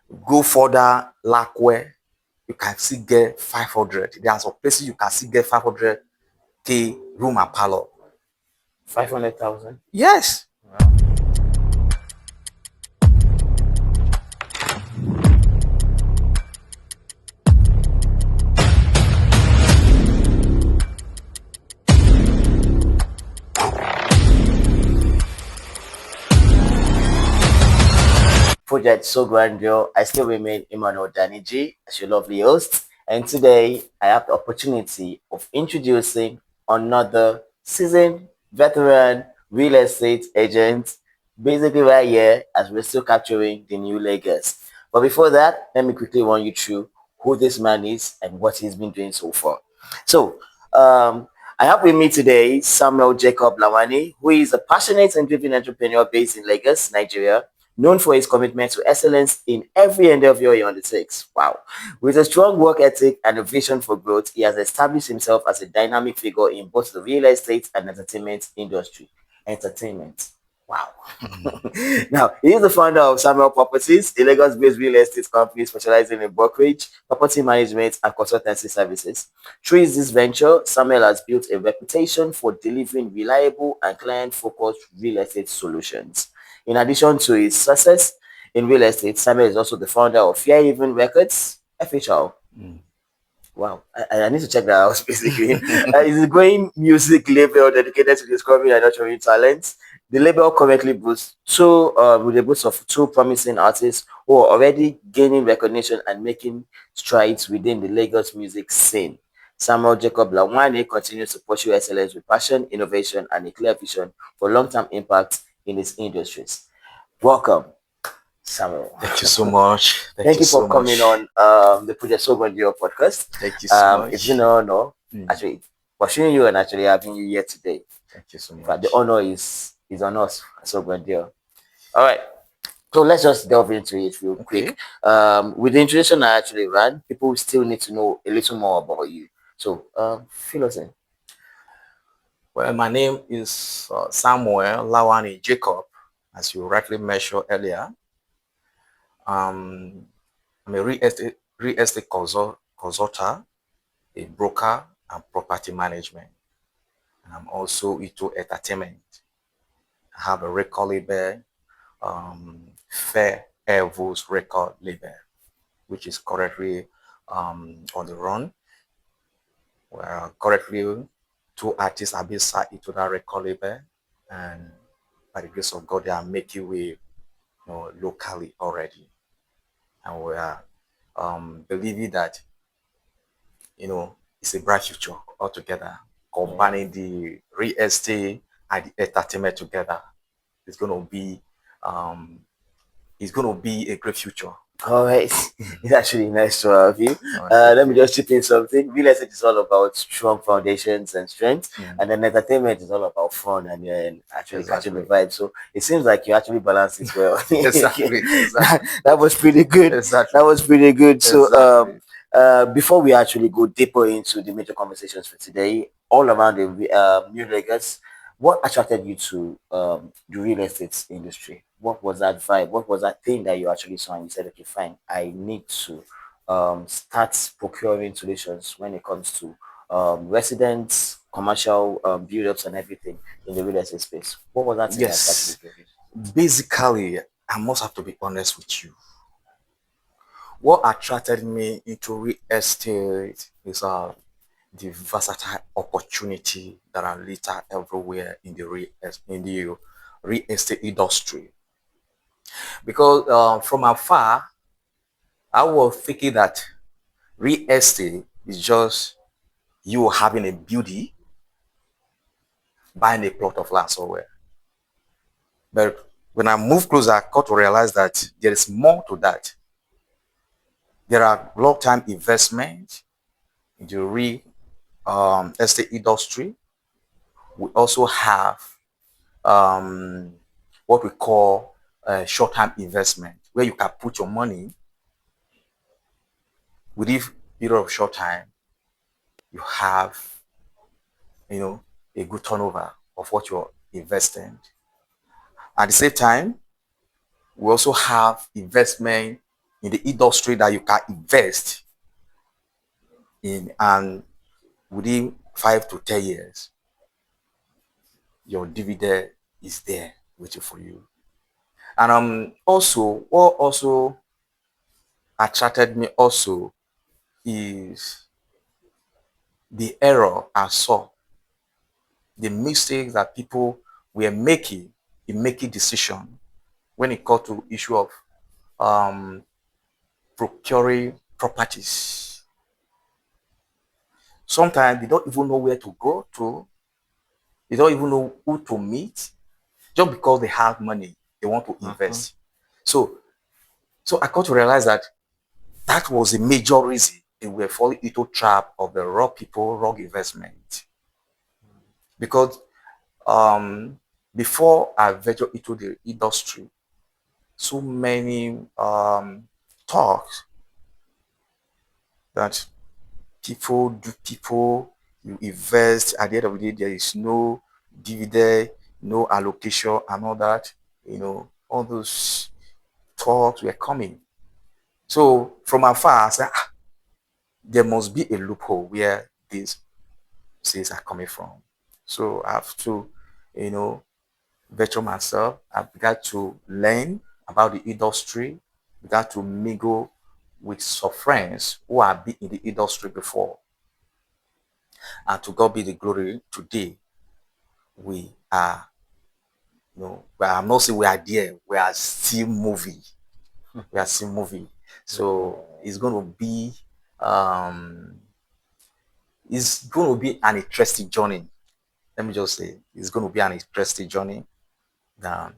Go further, Lakwe, you can still get 500. There are some places you can still get 500K room and parlor. 500,000. Yes. Project Souq Grandeur. I still remain Emmanuel Daniji as your lovely host. And today I have the opportunity of introducing another seasoned veteran real estate agent. Basically, right here as we're still capturing the new Lagos. But before that, let me quickly run you through who this man is and what he's been doing so far. So, I have with me today Samuel Jacob Lawani, who is a passionate and driven entrepreneur based in Lagos, Nigeria, known for his commitment to excellence in every endeavor he undertakes. Wow. With a strong work ethic and a vision for growth, he has established himself as a dynamic figure in both the real estate and entertainment industry. Entertainment. Wow. Now, he is the founder of Samuel Properties, a Lagos-based real estate company specializing in brokerage, property management, and consultancy services. Through this venture, Samuel has built a reputation for delivering reliable and client-focused real estate solutions. In addition to his success in real estate, Samuel is also the founder of Fair Haven Records, FHR. Wow, I need to check that out basically. It's a growing music label dedicated to discovering and nurturing talents. The label currently boasts with a boost of two promising artists who are already gaining recognition and making strides within the Lagos music scene. Samuel Jacob Lawani continues to pursue excellence with passion, innovation, and a clear vision for long-term impact in his industries. Welcome, Samuel. Thank you so much. Thank you for coming on the Project Souq Grandeur Podcast. Thank you so much. It's been an honor, actually, pursuing you and actually having you here today. Thank you so much. But the honor is on us, Souq Grandeur. All right. So let's just delve into it real quick. With the introduction I actually ran, people still need to know a little more about you. So, fill us in. Well, my name is Samuel Lawani Jacob, as you rightly mentioned earlier. I'm a real estate consultant, a broker, and property management. And I'm also into entertainment. I have a record label, Fair Evos record label, which is currently on the run. Well, currently, two artists have been signed into that record label, and by the grace of God, they are making way, locally already. And we are believing that, it's a bright future altogether, combining the real estate and the entertainment together. It's going to be a great future. All right. It's actually nice to have you. Let me just chip in something. Real estate is all about strong foundations and strength, and then entertainment is all about fun and actually catching the vibe. So it seems like you actually balance it well. Exactly. That was pretty good. Exactly. That was pretty good. So before we actually go deeper into the major conversations for today, all around the New Lagos, what attracted you to the real estate industry? What was that vibe? What was that thing that you actually saw and you said, okay, fine, I need to start procuring solutions when it comes to residents, commercial build-ups and everything in the real estate space? What was that thing that Yes. attracted you? Basically, I must have to be honest with you. What attracted me into real estate is the versatile opportunity that are littered everywhere in the real estate industry. Because from afar, I was thinking that real estate is just you having a beauty, buying a plot of land somewhere. But when I moved closer, I got to realize that there is more to that. There are long-term investments in the real estate industry. We also have what we call short-term investment, where you can put your money within a period of short time. You have, a good turnover of what you're investing. At the same time, we also have investment in the industry that you can invest in, and within 5 to 10 years, your dividend is there waiting for you. And also, what also attracted me also is the error I saw, the mistakes that people were making in making decision when it got to issue of um, procuring properties. Sometimes they don't even know where to go to. They don't even know who to meet. Just because they have money, they want to invest. So, so I got to realize that that was a major reason they were falling into trap of the wrong people, wrong investment. Because before I ventured into the industry, so many talks that people, you invest, at the end of the day, there is no dividend, no allocation, and all that. All those talks were coming. So from afar, I said, there must be a loophole where these sales are coming from. So I have to, you know, venture myself. I began to learn about the industry, began to mingle with some friends who have been in the industry before. And to God be the glory, today we are, well, I'm not saying we are there, we are still moving. We are still moving. So it's going to be, an interesting journey. Let me just say, it's going to be an interesting journey. At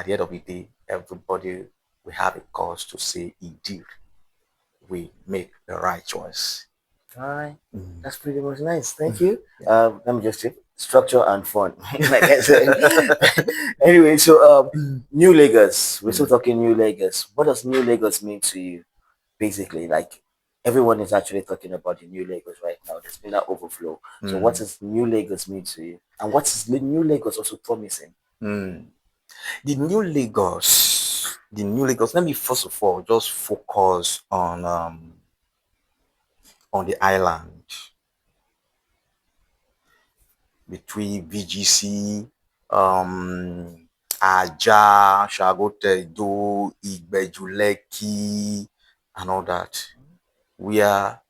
the end of the day, everybody will have a cause to say, indeed, we make the right choice. All right. That's pretty much nice. Thank you. Let me just say structure and fun. Like I said. Anyway, so New Lagos. We're still talking New Lagos. What does New Lagos mean to you? Basically, like everyone is actually talking about the New Lagos right now. There's been that overflow. So what does New Lagos mean to you? And what is the New Lagos also promising? The New Lagos, let me first of all just focus on the island between VGC, Aja, Shagotedo, Igbejuleki, and all that. Where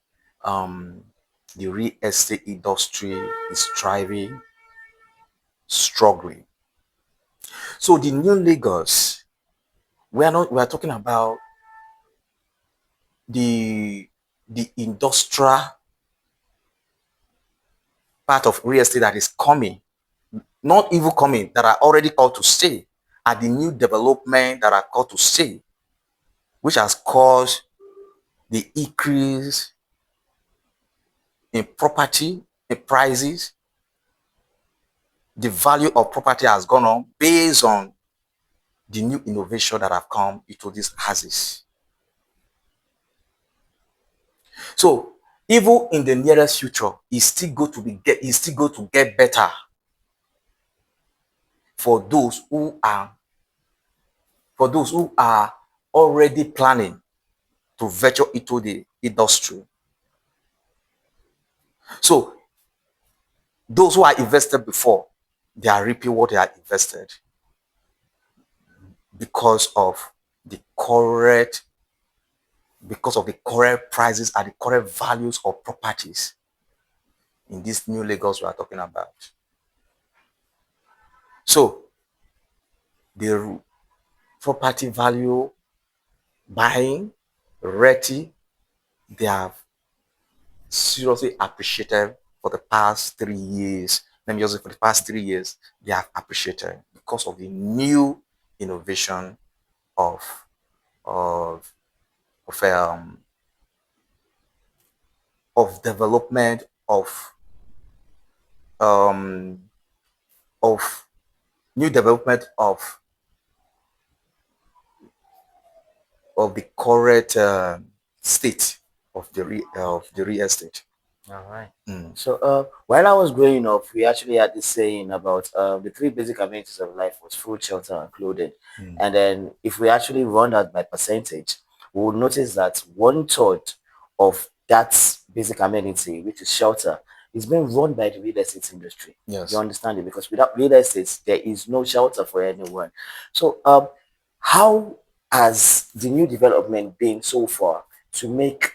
the real estate industry is thriving, struggling. So the New Lagos, we are talking about the industrial part of real estate that is coming, not even coming, that are already called to stay, and the new development that are called to stay, which has caused the increase in property, in prices. The value of property has gone on based on the new innovation that have come into these houses. So even in the nearest future, it's still going to get better for those who are already planning to venture into the industry. So those who are invested before, they are reaping what they are invested because of the correct prices and the correct values of properties in this new Lagos we are talking about. So the property value, buying, renting, they have seriously appreciated for the past 3 years. Let me just say, for the past 3 years, they have appreciated because of the new innovation of of of um of development um of new development of the correct state of the real estate. All right. So, while I was growing up, we actually had this saying about the three basic amenities of life was food, shelter, and clothing. And then, if we actually run that by percentage, we will notice that 1/3 of that basic amenity, which is shelter, is being run by the real estate industry. You Yes. understand it? Because without real estate, there is no shelter for anyone. So, how has the new development been so far to make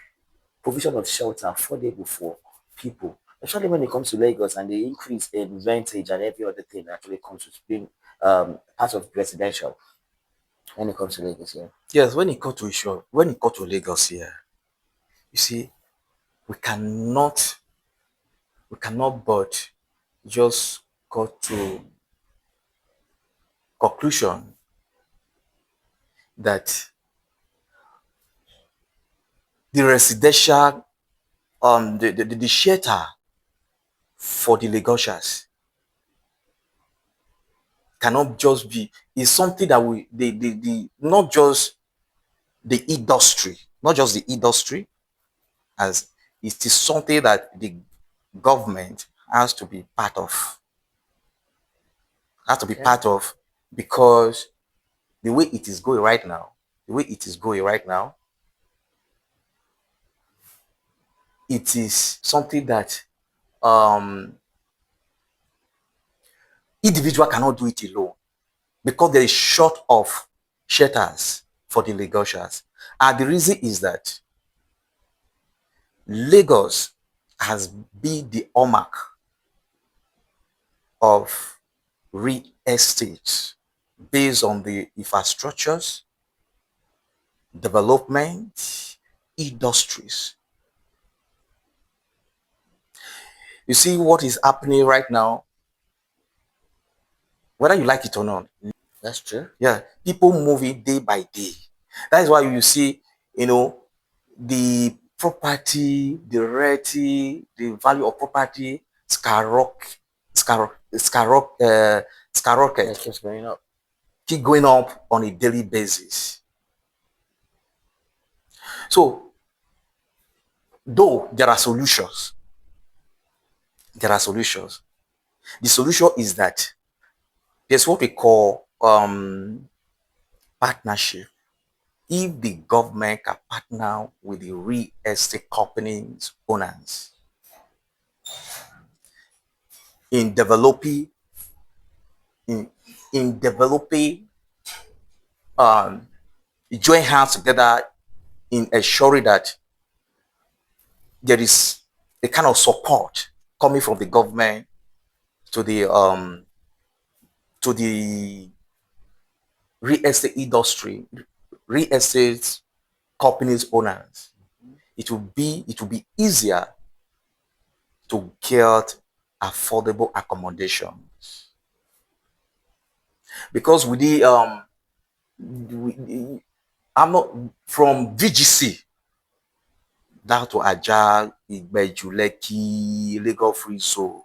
provision of shelter affordable for people, especially when it comes to Lagos and the increase in rentage and every other thing that actually comes with being part of residential when it comes to Lagos? Yeah. Yes, when it comes to Lagos here, you see, we cannot but just got to conclusion that the residential the shelter for the Lagosians cannot just be is something that we the not just the industry, not just the industry, as it is something that the government has to be part of, has to be Okay. part of because the way it is going right now, the way it is going right now, it is something that um individual cannot do it alone because there is short of shelters for the Lagosians. And the reason is that Lagos has been the hallmark of real estate based on the infrastructures, development, industries. You see what is happening right now, whether you like it or not. That's true. Yeah, people moving day by day. That is why you see, you know, the property, the rarity, the value of property That skyrocket, keeps going up. keep going up on a daily basis. So, though there are solutions. The solution is that there's what we call partnership. If the government can partner with the real estate companies owners in developing in in developing join hands together in ensuring that there is a kind of support coming from the government to the real estate industry, real estate companies owners, it will be easier to get affordable accommodations because with the I'm not from VGC down to Ajah, Igbeju, Lekki, Lagos Free Zone.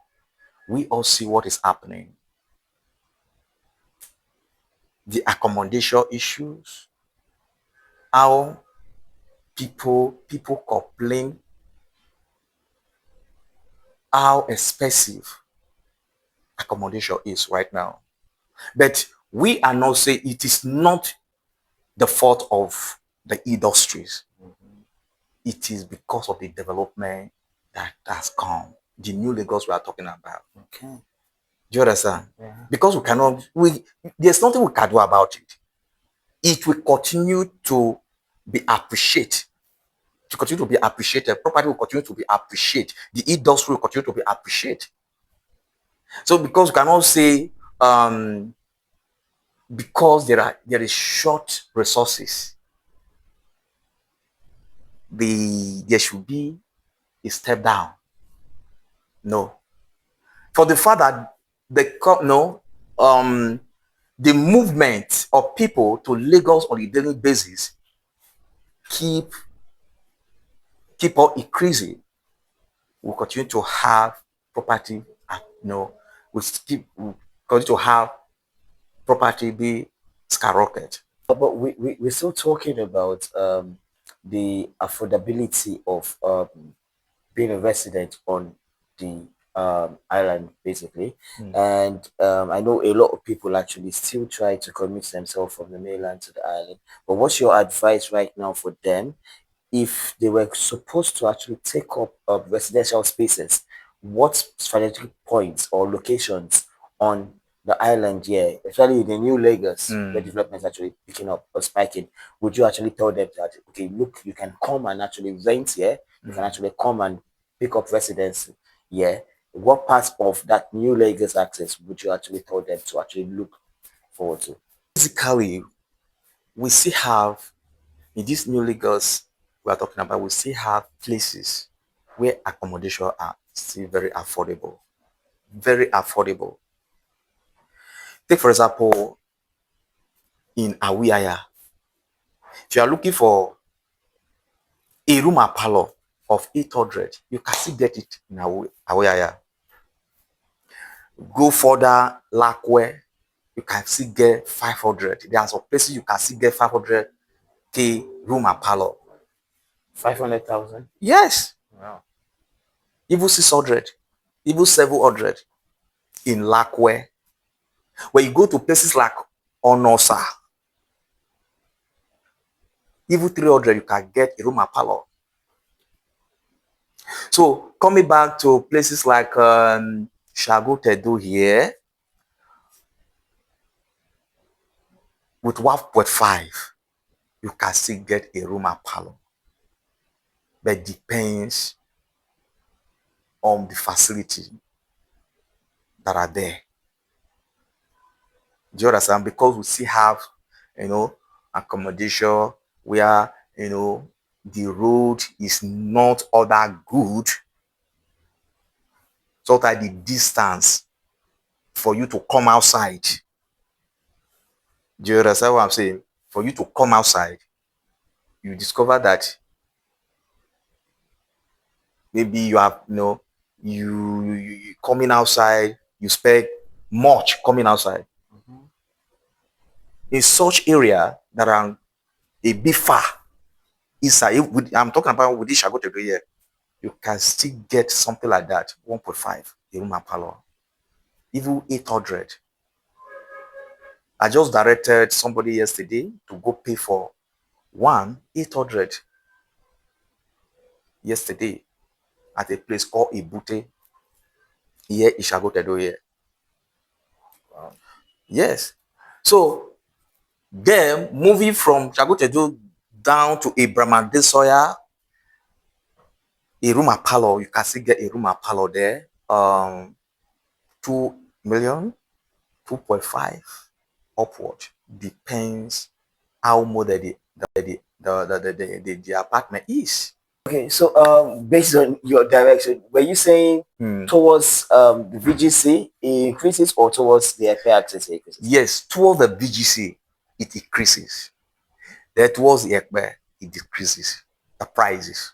We all see what is happening. The accommodation issues, how people complain, how expensive accommodation is right now. But we are not saying it is not the fault of the industries. It is because of the development that has come. The new Lagos we are talking about. Okay. Do you understand? Yeah. Because there's nothing we can do about it. It will continue to be appreciated. To continue to be appreciated. Property will continue to be appreciated. The industry will continue to be appreciated. So because we cannot say because there is short resources, there should be a step down. No. For the fact that no the movement of people to Lagos on a daily basis keep on increasing, we'll continue to have property we'll continue to have property be skyrocket. But we're still talking about the affordability of being a resident on the island basically. Mm. And I know a lot of people actually still try to commit themselves from the mainland to the island. But what's your advice right now for them if they were supposed to actually take up residential spaces? What strategic points or locations on the island here, especially in the new Lagos where Mm. development is actually picking up or spiking, would you actually tell them that, okay, look, you can come and actually rent here, you can actually come and pick up residence here? What parts of that new Lagos access would you actually tell them to actually look forward to? Basically, we still have in this new Lagos we are talking about, we still have places where accommodation are still very affordable. Very affordable. Take for example in Awiyaya. If you are looking for a room and parlor of 800, you can still get it in Awiyaya. Go further Lakwe, you can still get 500. There are some places you can still get 500k room and parlor. 500,000? Yes, Wow. even 600, even 700 in Lakwe. When you go to places like Onosa, even 300 you can get a room and parlor. So coming back to places like Shago Tedo here, with 1.5, you can still get a room and parlor. But it depends on the facility that are there. Do you understand? Because we still have, accommodation where, the road is not all that good. So that the distance for you to come outside. Do you understand what I'm saying? For you to come outside, you discover that maybe you have, you coming outside, you spend much coming outside. In such area that are a bit far inside, I'm talking about with this Shagotedo here, you can still get something like that, 1.5, a room and parlor, even 800. I just directed somebody yesterday to go pay for 800 yesterday at a place called Ibute here in Shagotedo here. Wow. Yes. So then moving from Shagotedo down to Abraham Desoya, a room and parlor, you can still get a room and parlor there. 2 million, 2.5 upward. Depends how much the apartment is. Okay, so based on your direction, were you saying towards the VGC it increases or towards the FA access it increases? Yes, towards the VGC it increases. Then towards the ECBE it decreases. The prices.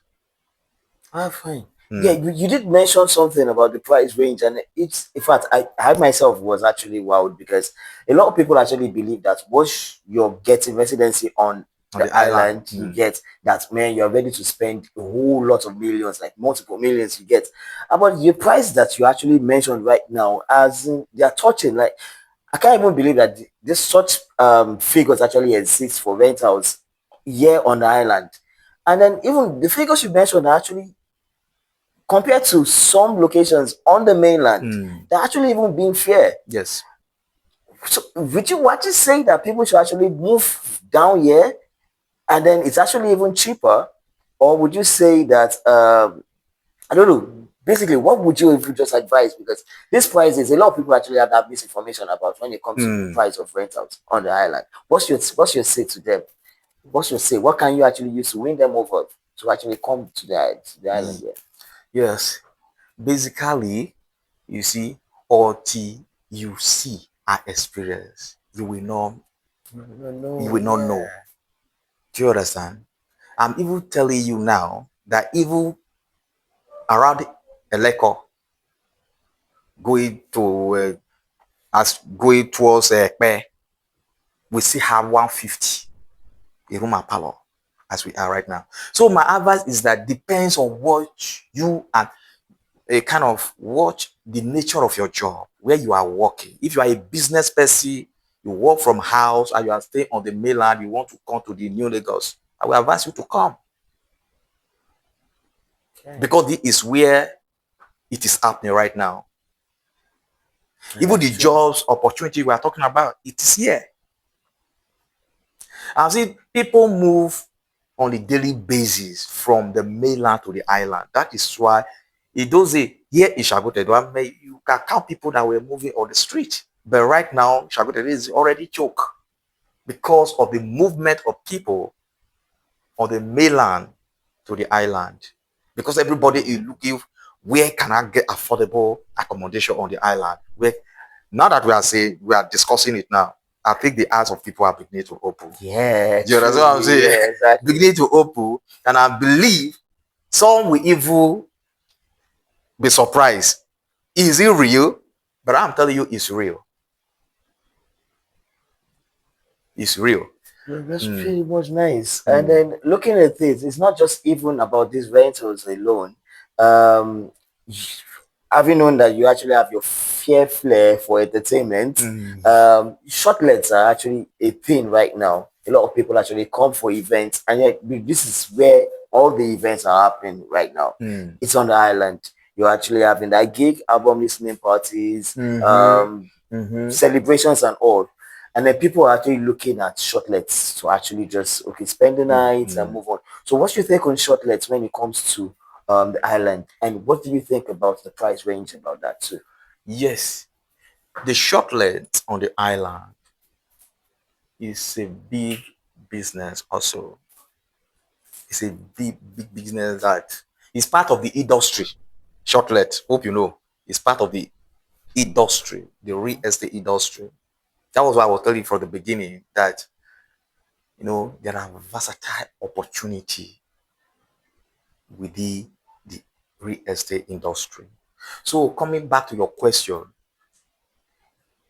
Ah, fine. Yeah, you did mention something about the price range, and it's in fact I myself was actually wowed because a lot of people actually believe that once you're getting residency on the island, you get that, man, you're ready to spend a whole lot of millions, like multiple millions you get. About the price that you actually mentioned right now, as in, they are touching, like I can't even believe that this such figures actually exist for rentals here on the island. And then even the figures you mentioned are actually compared to some locations on the mainland, they're actually even being fair. Yes. So would you actually say that people should actually move down here and then it's actually even cheaper? Or would you say that, I don't know, basically, what would you even just advise? Because this prices, a lot of people actually have that misinformation about when it comes to the price of rentals on the island. What's your say to them? What's your say? What can you actually use to win them over to actually come to the island here? Yes. Basically, you see, until you see and experience, you will not know. Do you understand? I'm even telling you now that even around Eleko, going to as going towards Ekpe, we still have 150 a room and parlor as we are right now. So my advice is that depends on what you and a kind of watch the nature of your job, where you are working. If you are a business person, you work from house and you are staying on the mainland, you want to come to the New Lagos, I will advise you to come Okay. because this is where it is happening right now. Even That's the true. jobs opportunity we are talking about, it is here. I've seen people move on a daily basis from the mainland to the island. That is why it does say here in Shagotedo, you can count people that were moving on the street. But right now, Shagotedo is already choked because of the movement of people on the mainland to the island. Because everybody is looking, where can I get affordable accommodation on the island? Where now that we are discussing it now, I think the eyes of people are beginning to open. Yeah, Do you understand what I'm truly. saying? Yeah, exactly. Beginning to open, and I believe some will even be surprised. Is it real? But I'm telling you, it's real. It's real. Yeah, that's pretty much nice. And Mm, then looking at this, it's not just even about these rentals alone. Um, having known that you actually have your fair flair for entertainment, mm, shortlets are actually a thing right now. A lot of people actually come for events, and yet this is where all the events are happening right now. mm, It's on the island. You're actually having that gig, album listening parties, mm-hmm, mm-hmm, celebrations, and all. And then people are actually looking at shortlets to actually just spend the night and mm. move on. So, what's your take on shortlets when it comes to the island, and what do you think about the price range about that too? Yes, the shortlet on the island is a big business also. It's a big business that is part of the industry. Shortlet, hope you know, is part of the industry, the real estate industry. That was why I was telling you from the beginning that there are versatile opportunity within the real estate industry. So coming back to your question,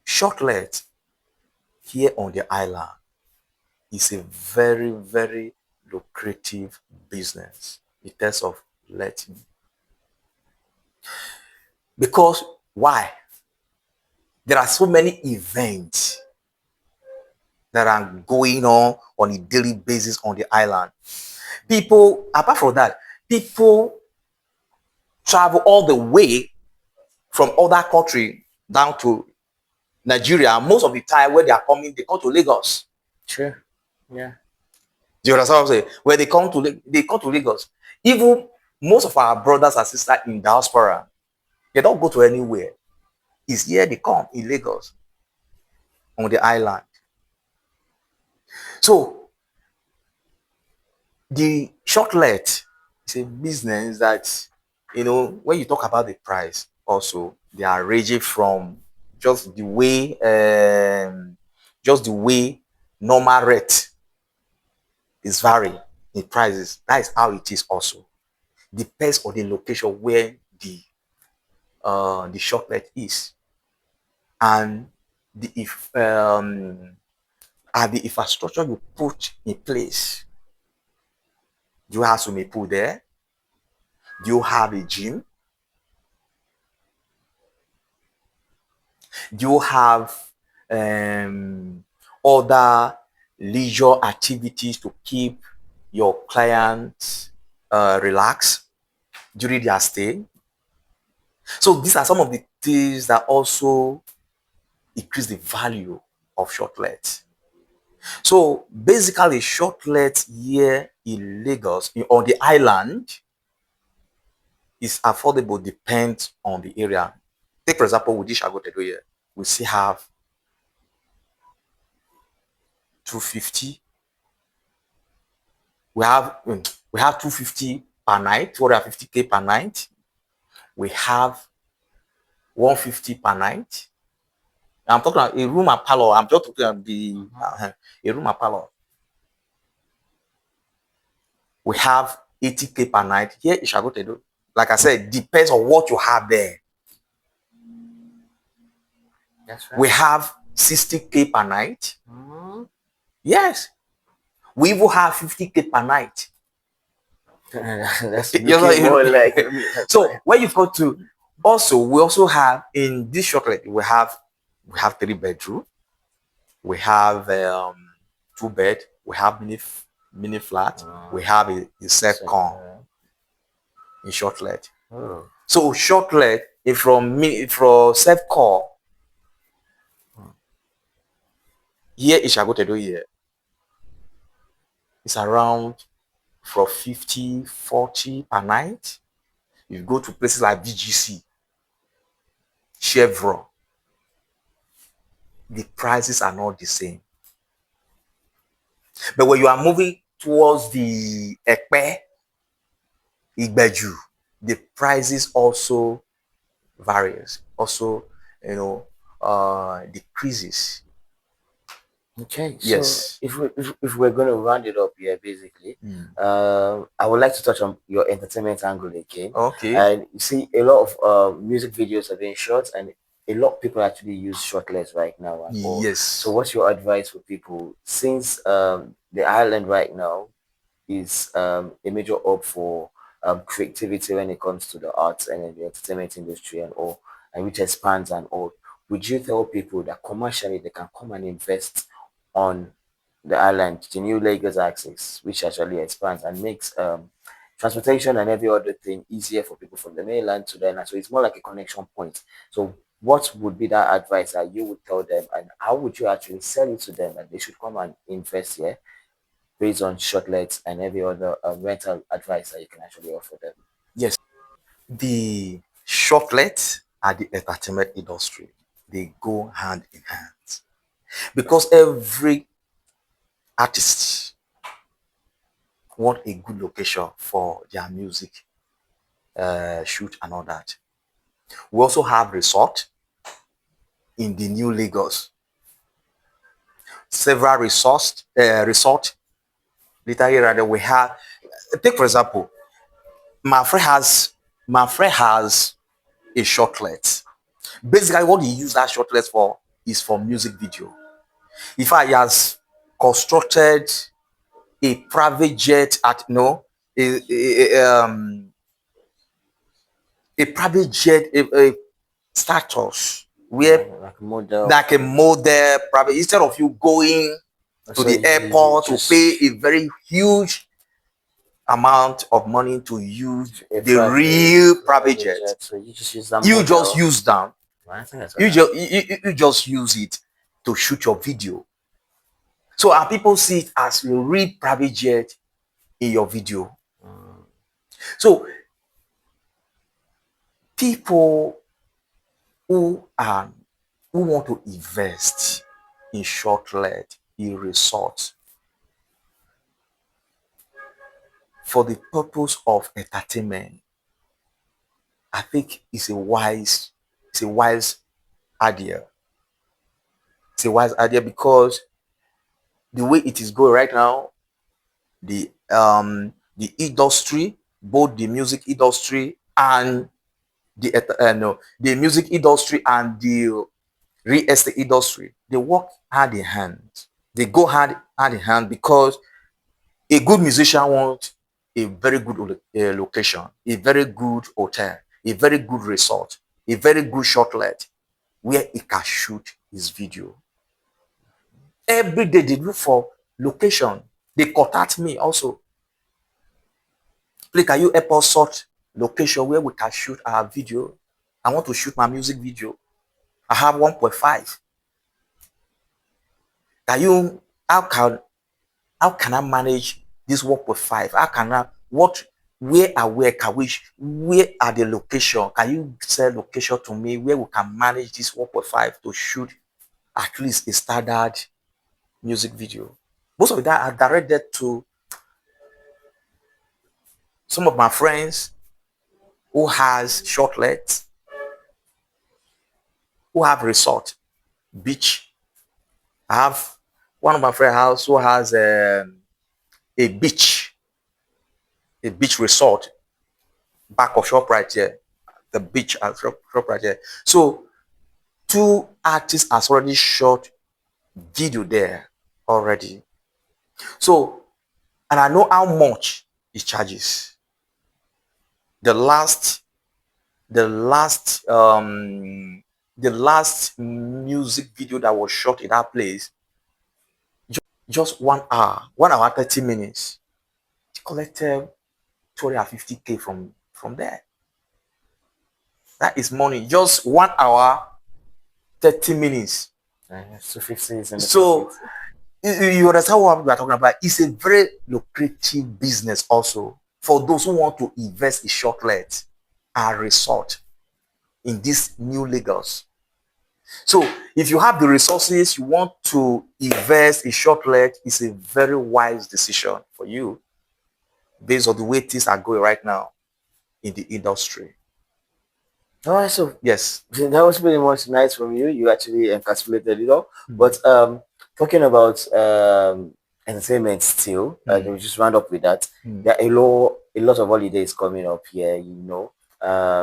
shortlet here on the island is a very lucrative business in terms of letting. Because why? There are so many events that are going on a daily basis on the island. People, apart from that, people travel all the way from other country down to Nigeria. Most of the time when they are coming, they come to Lagos. Sure. Yeah. Do you understand what I'm saying? When they come to Lagos. Even most of our brothers and sisters in diaspora, they don't go to anywhere. It's here they come in Lagos on the island. So the shortlet is a business that, when you talk about the price, also they are ranging from just the way, just the way normal rate is varying in prices. That is how it is also. Depends on the location where the shortlet is, and the if and the infrastructure you put in place. Do you have swimming pool there? Do you have a gym? Do you have other leisure activities to keep your clients relaxed during their stay? So these are some of the things that also increase the value of shortlet. So basically, shortlet here in Lagos, on the island, is affordable, depends on the area. Take for example, with this Shagotedo here, we still have 250. We have 250 per night, 250K per night. We have 150 per night. I'm talking about a room and parlor. I'm just talking about a room and parlor. We have 80K per night. Here in Shagotedo, like I said, depends on what you have there. That's right. We have 60K per night. Mhm. Yes. We even have 50K per night. That's You know, looking more like me. That's so why. when you go to, also we also have in this shortlet we have 3 bedroom, we have 2 bed, we have mini flat, we have a self-con So, in shortlet. oh, So shortlet from self-con here in Shagotedo here is around from 50 40 per night. You go to places like VGC, Chevron, the prices are not the same. But when you are moving towards the Ekpe, Igbeju, the prices also varies. Also, you know, decreases. okay, so Yes. if we're going to round it up here, basically, Mm. I would like to touch on your entertainment angle again. Okay. And you see, a lot of music videos are being shot, and a lot of people actually use shortlets right now and all. So, Yes. what's your advice for people since the island right now is a major hub for creativity when it comes to the arts and the entertainment industry and all, and which expands and all? Would you tell people that commercially they can come and invest on the island, the new Lagos axis, which actually expands and makes transportation and every other thing easier for people from the mainland to the island? So it's more like a connection point. So what would be that advice that you would tell them, and how would you actually sell it to them that they should come and invest here based on shortlets and every other rental advice that you can actually offer them? Yes. The shortlet and the entertainment industry, they go hand in hand because every artist want a good location for their music shoot and all that. We also have resort in the new Lagos. Several resort literally rather we have. Take for example, my friend has my friend has a shortlet. Basically, what he used that shortlet for is for music video. In fact, he has constructed a private jet at no a private jet a status where Like a model. like a model private, instead of you going to So the you airport to pay just a very huge amount of money to use a the real private private jet. jet. So you just use that You just model. use them. I think that's You what just you just use it to shoot your video. So our people see it as a real private jet in your video. So people who are who want to invest in short-let, in resorts for the purpose of entertainment, I think it's a wise idea. It's a wise idea because the way it is going right now, the industry, both the music industry and the music industry and the real estate industry, they work hand in hand. They go hand in hand because a good musician wants a very good location, a very good hotel, a very good resort, a very good shortlet where he can shoot his video. Every day they look for location. They contact me also. Please, can you help us sort location where we can shoot our video? I want to shoot my music video. I have 1.5. Can you how can I manage this 1.5? How can I what where can we where are the location? Can you send location to me where we can manage this 1.5 to shoot at least a standard music video? Most of that are directed to some of my friends who has shortlets, who have resort, beach. I have one of my friend house who has a beach resort back of shop right here, the beach at shop right here. So two artists has already shot video there already. So and I know how much it charges. The last, the last, the last music video that was shot in that place, just 1 hour, 30 minutes, it collected 250K from there. That is money. Just 1 hour, 30 minutes. So 50 is in the So pocket. you understand what we are talking about? It's a very lucrative business also for those who want to invest in shortlet and resort in this new Lagos. So if you have the resources, you want to invest in shortlet, it's a very wise decision for you based on the way things are going right now in the industry. All right, so Yes. that was pretty much nice from you. You actually encapsulated it all. But talking about entertainment still, we just round up with that. There are a lot of holidays coming up here,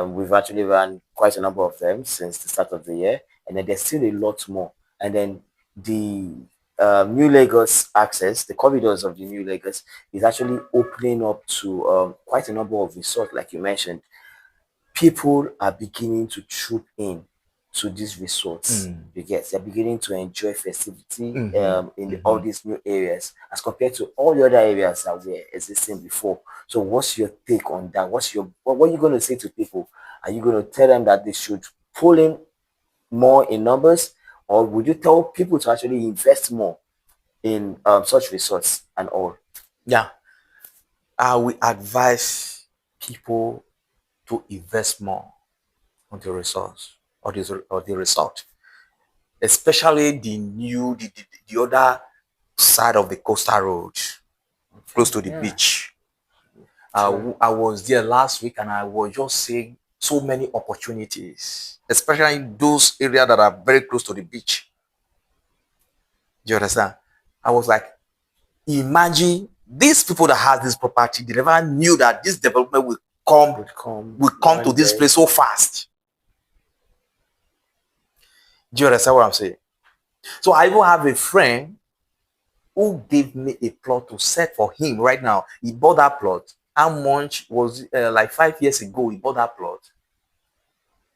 we've actually run quite a number of them since the start of the year, and then there's still a lot more. And then the New Lagos access, the corridors of the New Lagos, is actually opening up to quite a number of resorts, like you mentioned. People are beginning to troop in to these resorts. You get, they're beginning to enjoy festivity in all these new areas as compared to all the other areas that were existing before. So what's your take on that? What are you going to say to people? Are you going to tell them that they should pull in more in numbers, or would you tell people to actually invest more in such resorts and all? Yeah. I will advise people to invest more on the resource or the resort, especially the other side of the coastal road, close to the beach. I was there last week and I was just seeing so many opportunities, especially in those areas that are very close to the beach. Do you understand? I was like, imagine these people that have this property, they never knew that this development will come to this place so fast. Do you understand what I'm saying? So I even have a friend who gave me a plot to set for him right now. He bought that plot. How much was like 5 years ago? He bought that plot.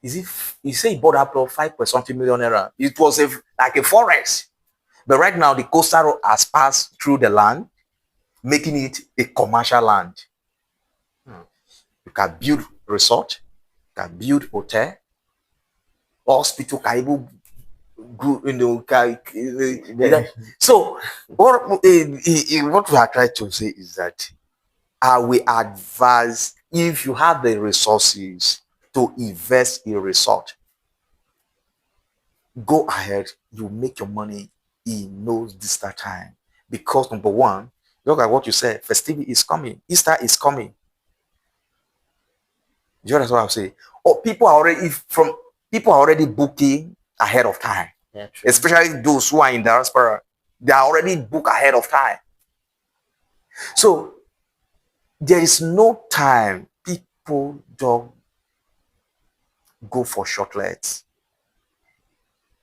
He said he bought that plot 5.something million naira. It was like a forest. But right now the coastal road has passed through the land, making it a commercial land. You can build resort, you can build hotel, hospital, can even so what we are trying to say is that I will advise, if you have the resources to invest in resort, go ahead, you make your money in no distant time. Because number one, look at what you said, festivity is coming, Easter is coming. Do you understand what I'm saying? Oh, people are already booking ahead of time. Yeah, true. Especially those who are in diaspora, they are already booked ahead of time. So there is no time people don't go for shortlets.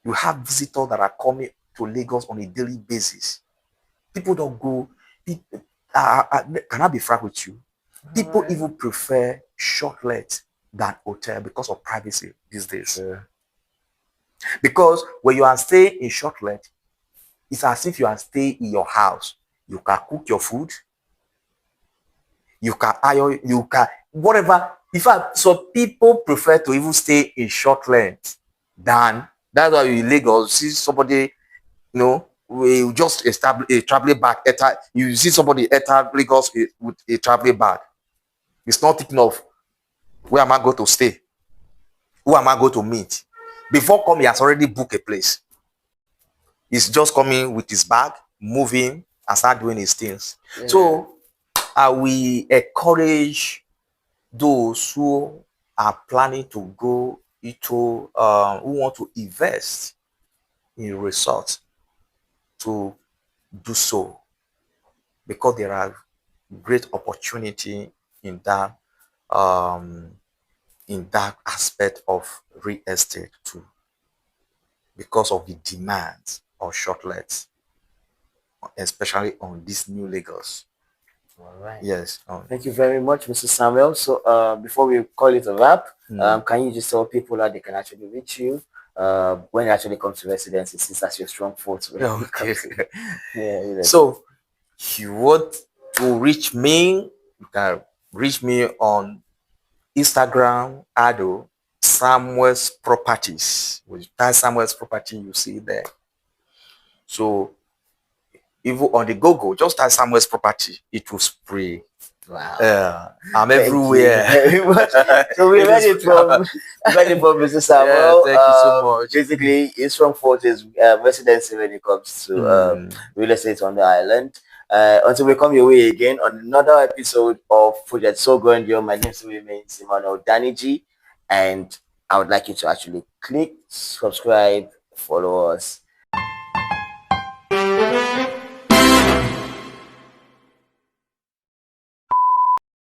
You have visitors that are coming to Lagos on a daily basis. People don't go. Can I be frank with you? People even prefer shortlet than hotel because of privacy these days. True. Because when you are staying in shortlet, it's as if you are staying in your house. You can cook your food. You can iron, you can whatever. In fact, so people prefer to even stay in short length than, that's why in Lagos see somebody, we just establish a traveling bag. You see somebody enter Lagos with a traveling bag. It's not thinking of where am I going to stay, who am I going to meet. Before coming, he has already booked a place. He's just coming with his bag, moving, and start doing his things. Yeah. So we encourage those who are planning to go into, who want to invest in resorts, to do so, because there are great opportunity in that aspect of real estate too, because of the demand of shortlets, especially on this new Lagos. All right. Yes. Thank you very much, Mr. Samuel. So, before we call it a wrap, can you just tell people that they can actually reach you when it actually comes to residency, since that's your strong forte when it Okay. comes to real estate? So, if you want to reach me, you can reach me on Instagram, Ado, Samuel's Properties. With that Samuel's Property, you see there. So, even on the Google, just type Samuel's Property, it will spray. Wow. I'm Thank you everywhere. very much. So we It read is- it from Mr. yeah, Samuel. thank you so much. Basically, his strong forte is residency when it comes to real estate on the island. Until we come your way again on another episode of Project Souq Grandeur, my name still remains Emmanuel Daniji, and I would like you to actually click subscribe, follow us.